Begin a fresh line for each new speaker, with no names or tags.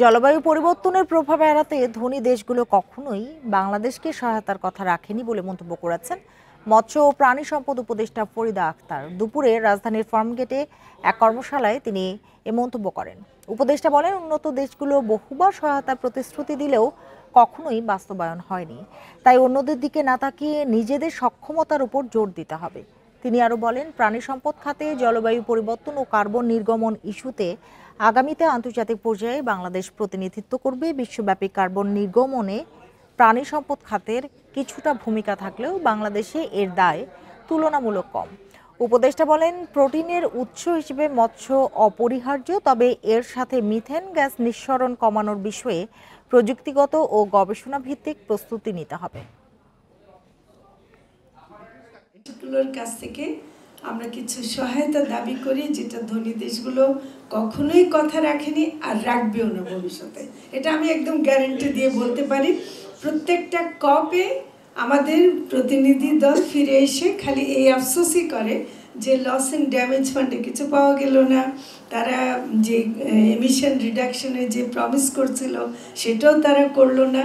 জলবায়ু পরিবর্তনের প্রভাব এড়াতে ধনী দেশগুলো কখনোই বাংলাদেশকে সহায়তার কথা রাখেনি বলে মন্তব্য করেছেন মৎস্য ও প্রাণী সম্পদ উপদেষ্টা ফরিদা আক্তার। দুপুরে রাজধানীর ফার্মগেটে এক কর্মশালায় তিনি এ মন্তব্য করেন। উপদেষ্টা বলেন, উন্নত দেশগুলো বহুবার সহায়তার প্রতিশ্রুতি দিলেও কখনোই বাস্তবায়ন হয়নি। তাই অন্যদের দিকে না তাকিয়ে নিজেদের সক্ষমতার উপর জোর দিতে হবে। তিনি আরো বলেন, প্রাণী সম্পদ খাতে জলবায়ু পরিবর্তন ও কার্বন নির্গমন ইস্যুতে আগামীতে আন্তর্জাতিক পর্যায়ে বাংলাদেশ প্রতিনিধিত্ব করবে। বিশ্বব্যাপী কার্বন নির্গমনে প্রাণী সম্পদ খাতের কিছুটা ভূমিকা থাকলেও বাংলাদেশে এর দায় তুলনামূলক কম। উপদেষ্টা বলেন, প্রোটিনের উৎস হিসেবে মৎস্য অপরিহার্য, তবে এর সাথে মিথেন গ্যাস নিঃসরণ কমানোর বিষয়ে প্রযুক্তিগত ও গবেষণা ভিত্তিক প্রস্তুতি নিতে হবে।
এগুলোর কাছ থেকে আমরা কিছু সহায়তা দাবি করি, যেটা ধনী দেশগুলো কখনোই কথা রাখেনি আর রাখবেও না ভবিষ্যতে। এটা আমি একদম গ্যারান্টি দিয়ে বলতে পারি। প্রত্যেকটা কপে আমাদের প্রতিনিধি দল ফিরে এসে খালি এই আফসোসই করে যে লস এন্ড ড্যামেজ ফান্ডে কিছু পাওয়া গেল না, তারা যে এমিশন রিডাকশনে যে প্রমিস করছিল সেটাও তারা করলো না।